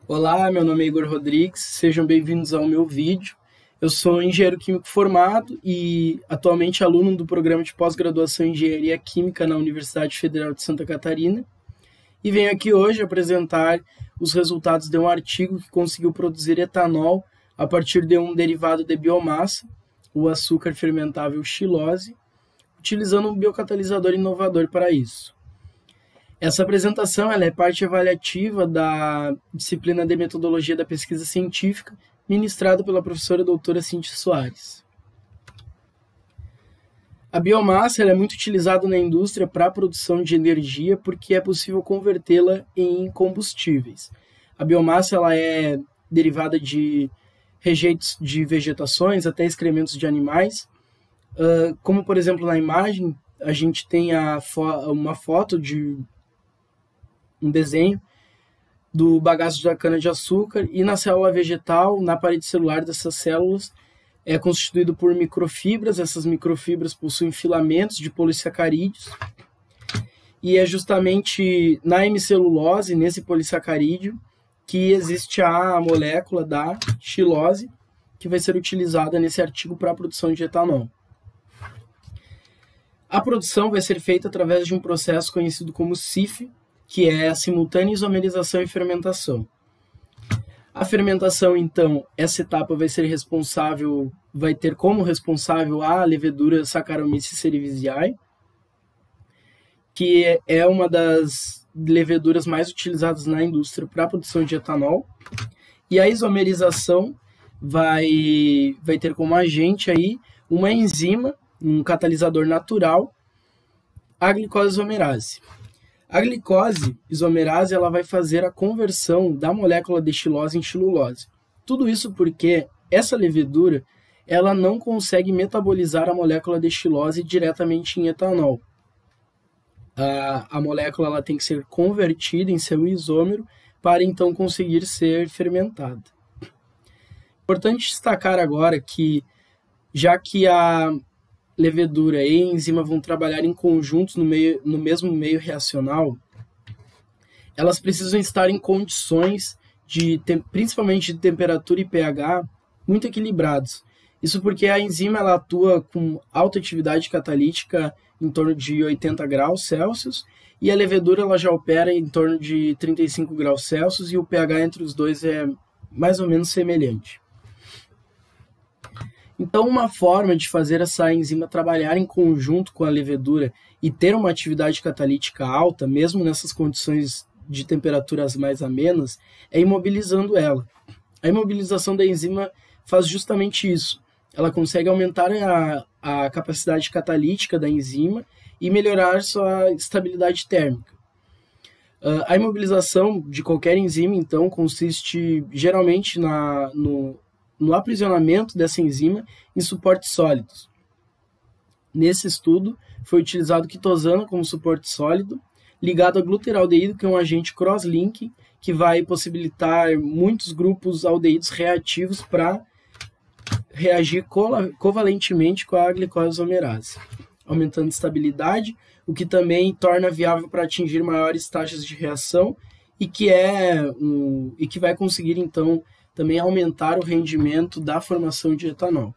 Olá, meu nome é Igor Rodrigues, sejam bem-vindos ao meu vídeo. Eu sou engenheiro químico formado e atualmente aluno do programa de pós-graduação em Engenharia Química na Universidade Federal de Santa Catarina e venho aqui hoje apresentar os resultados de um artigo que conseguiu produzir etanol a partir de um derivado de biomassa, o açúcar fermentável xilose, utilizando um biocatalisador inovador para isso. Essa apresentação ela é parte avaliativa da disciplina de Metodologia da Pesquisa Científica, ministrada pela professora doutora Cíntia Soares. A biomassa ela é muito utilizada na indústria para a produção de energia porque é possível convertê-la em combustíveis. A biomassa ela é derivada de rejeitos de vegetações até excrementos de animais, como por exemplo na imagem a gente tem uma foto de um desenho do bagaço da cana-de-açúcar e na célula vegetal, na parede celular dessas células, é constituído por microfibras. Essas microfibras possuem filamentos de polissacarídeos e é justamente na hemicelulose, nesse polissacarídeo, que existe a molécula da xilose, que vai ser utilizada nesse artigo para a produção de etanol. A produção vai ser feita através de um processo conhecido como SIF, que é a simultânea isomerização e fermentação. A fermentação, então, essa etapa vai ter como responsável a levedura Saccharomyces cerevisiae, que é uma das leveduras mais utilizadas na indústria para a produção de etanol. E a isomerização vai ter como agente aí uma enzima, um catalisador natural, a glicose isomerase. A glicose isomerase ela vai fazer a conversão da molécula de xilose em xilulose. Tudo isso porque essa levedura ela não consegue metabolizar a molécula de xilose diretamente em etanol. A molécula ela tem que ser convertida em seu isômero para então conseguir ser fermentada. Importante destacar agora que, já que a levedura e a enzima vão trabalhar em conjuntos no mesmo meio reacional, elas precisam estar em condições principalmente de temperatura e pH muito equilibrados. Isso porque a enzima ela atua com alta atividade catalítica em torno de 80 graus Celsius e a levedura ela já opera em torno de 35 graus Celsius e o pH entre os dois é mais ou menos semelhante. Então, uma forma de fazer essa enzima trabalhar em conjunto com a levedura e ter uma atividade catalítica alta, mesmo nessas condições de temperaturas mais amenas, é imobilizando ela. A imobilização da enzima faz justamente isso. Ela consegue aumentar a capacidade catalítica da enzima e melhorar sua estabilidade térmica. A imobilização de qualquer enzima, então, consiste geralmente no aprisionamento dessa enzima em suportes sólidos. Nesse estudo, foi utilizado quitosana como suporte sólido, ligado a glutaraldeído, que é um agente cross-link, que vai possibilitar muitos grupos aldeídos reativos para reagir covalentemente com a glicose isomerase, aumentando a estabilidade, o que também torna viável para atingir maiores taxas de reação e que vai conseguir, então, também aumentar o rendimento da formação de etanol.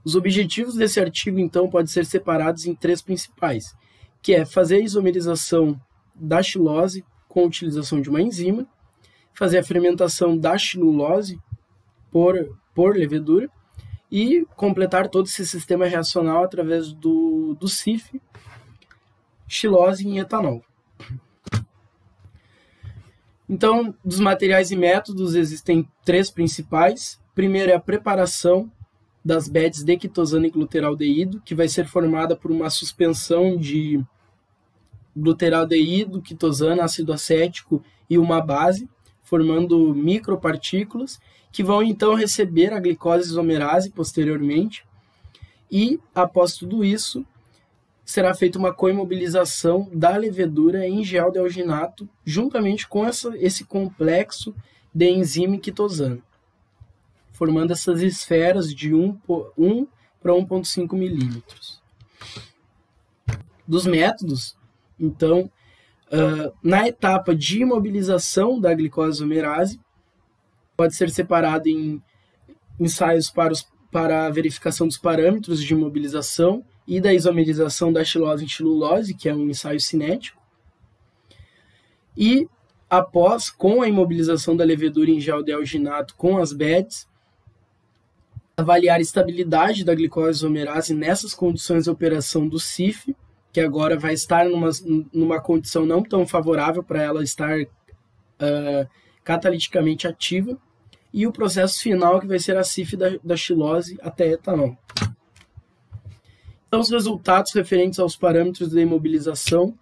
Os objetivos desse artigo, então, podem ser separados em três principais, que é fazer a isomerização da xilose com a utilização de uma enzima, fazer a fermentação da xilulose por levedura e completar todo esse sistema reacional através do SIF, xilose em etanol. Então, dos materiais e métodos, existem três principais. Primeiro é a preparação das bedes de quitosana e glutaraldeído, que vai ser formada por uma suspensão de glutaraldeído, quitosana, ácido acético e uma base, formando micropartículas, que vão então receber a glicose isomerase posteriormente. E, após tudo isso, será feita uma coimobilização da levedura em gel de alginato, juntamente com esse complexo de enzima e quitosana, formando essas esferas de 1 para 1,5 milímetros. Dos métodos, então, Na etapa de imobilização da glicose isomerase, pode ser separado em ensaios para a verificação dos parâmetros de imobilização e da isomerização da xilose em xilulose, que é um ensaio cinético. E após, com a imobilização da levedura em gel de alginato com as BEDs, avaliar a estabilidade da glicose isomerase nessas condições de operação do CIF, que agora vai estar numa condição não tão favorável para ela estar cataliticamente ativa, e o processo final, que vai ser a CIF da xilose até etanol. Então, os resultados referentes aos parâmetros da imobilização.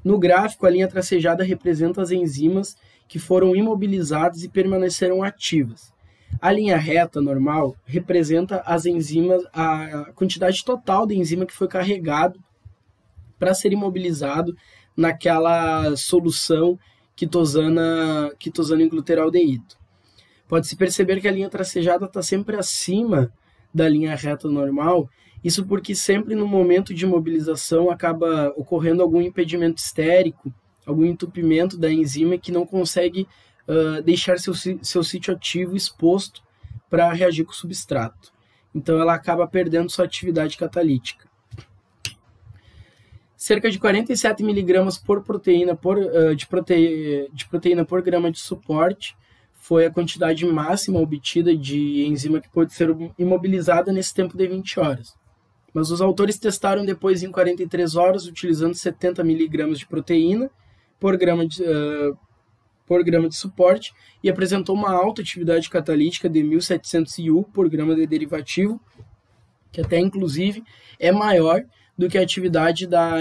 No gráfico, a linha tracejada representa as enzimas que foram imobilizadas e permaneceram ativas. A linha reta normal representa as enzimas, a quantidade total de enzima que foi carregado para ser imobilizado naquela solução quitosana em gluteraldeído. Pode-se perceber que a linha tracejada está sempre acima da linha reta normal, isso porque sempre no momento de imobilização acaba ocorrendo algum impedimento estérico, algum entupimento da enzima que não consegue deixar seu sítio ativo exposto para reagir com o substrato. Então ela acaba perdendo sua atividade catalítica. Cerca de 47 mg por proteína de proteína por grama de suporte foi a quantidade máxima obtida de enzima que pode ser imobilizada nesse tempo de 20 horas. Mas os autores testaram depois em 43 horas, utilizando 70 mg de proteína por grama de suporte, e apresentou uma alta atividade catalítica de 1.700 IU por grama de derivativo, que até inclusive é maior do que a atividade da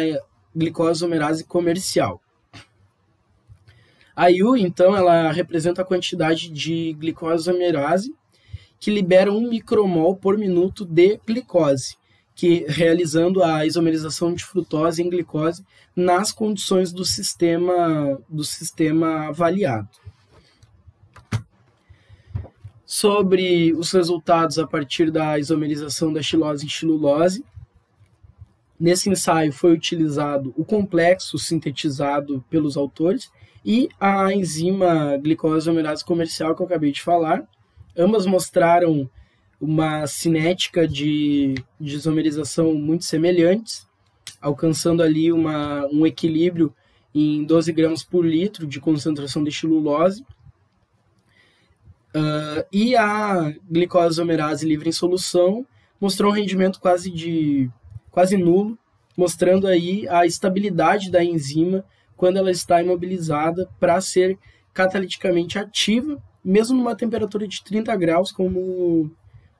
glicose isomerase comercial. A IU, então, ela representa a quantidade de glicose isomerase que libera 1 micromol por minuto de glicose, que realizando a isomerização de frutose em glicose nas condições do sistema avaliado. Sobre os resultados a partir da isomerização da xilose em xilulose, nesse ensaio foi utilizado o complexo sintetizado pelos autores e a enzima glicose isomerase comercial que eu acabei de falar. Ambas mostraram uma cinética de isomerização muito semelhantes, alcançando ali um equilíbrio em 12 gramas por litro de concentração de xilulose. E a glicose isomerase livre em solução mostrou um rendimento quase nulo, mostrando aí a estabilidade da enzima quando ela está imobilizada para ser cataliticamente ativa, mesmo numa temperatura de 30 graus, como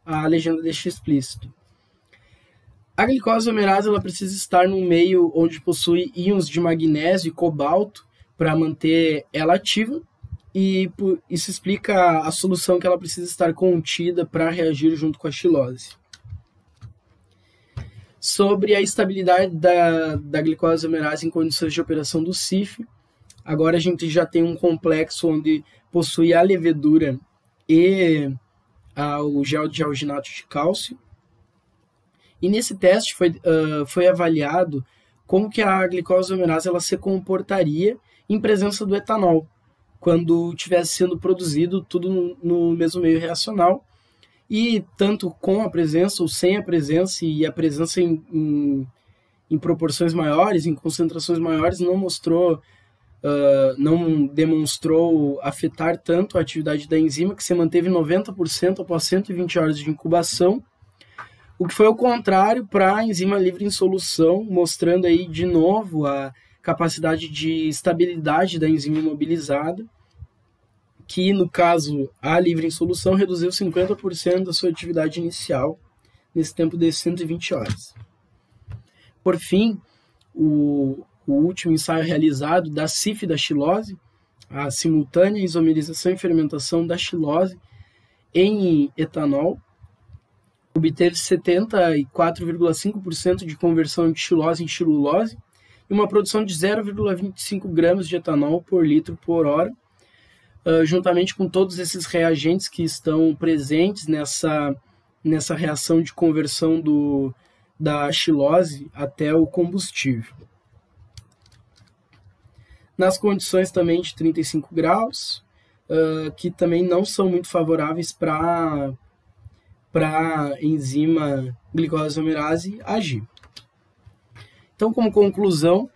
a legenda deixa explícito. A glicose isomerase ela precisa estar num meio onde possui íons de magnésio e cobalto para manter ela ativa, e isso explica a solução que ela precisa estar contida para reagir junto com a xilose. Sobre a estabilidade da glicose isomerase em condições de operação do CIF, agora a gente já tem um complexo onde possui a levedura e o gel de alginato de cálcio. E nesse teste foi avaliado como que a glicose isomerase ela se comportaria em presença do etanol, quando estivesse sendo produzido tudo no mesmo meio reacional, e tanto com a presença ou sem a presença, e a presença em proporções maiores, em concentrações maiores, não demonstrou afetar tanto a atividade da enzima, que se manteve 90% após 120 horas de incubação, o que foi o contrário para a enzima livre em solução, mostrando aí de novo a capacidade de estabilidade da enzima imobilizada, que no caso a livre em solução reduziu 50% da sua atividade inicial nesse tempo de 120 horas. Por fim, o último ensaio realizado da CIF da xilose, a simultânea isomerização e fermentação da xilose em etanol, obteve 74,5% de conversão de xilose em xilulose e uma produção de 0,25 gramas de etanol por litro por hora, juntamente com todos esses reagentes que estão presentes nessa reação de conversão da xilose até o combustível. nas condições também de 35 graus, que também não são muito favoráveis para a enzima glicosamerase agir. Então, como conclusão,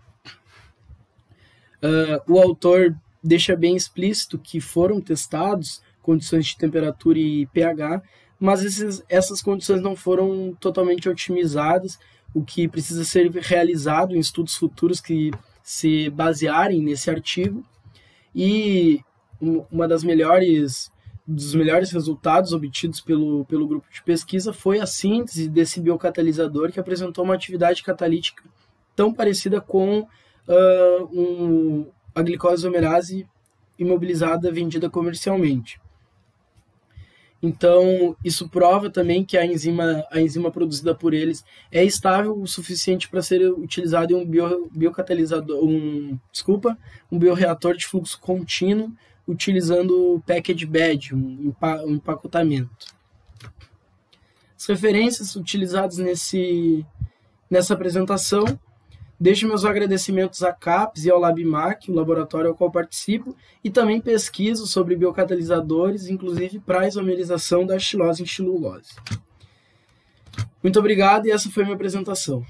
o autor deixa bem explícito que foram testados condições de temperatura e pH, mas essas condições não foram totalmente otimizadas, o que precisa ser realizado em estudos futuros que se basearem nesse artigo. E dos melhores resultados obtidos pelo grupo de pesquisa foi a síntese desse biocatalisador, que apresentou uma atividade catalítica tão parecida com a glicosamerase imobilizada vendida comercialmente. Então, isso prova também que a enzima produzida por eles é estável o suficiente para ser utilizado em um bioreator de fluxo contínuo, utilizando o package bed, um empacotamento. As referências utilizadas nessa apresentação: deixo meus agradecimentos à CAPES e ao LabMac, o laboratório ao qual participo, e também pesquiso sobre biocatalisadores, inclusive para a isomerização da xilose em xilulose. Muito obrigado, e essa foi a minha apresentação.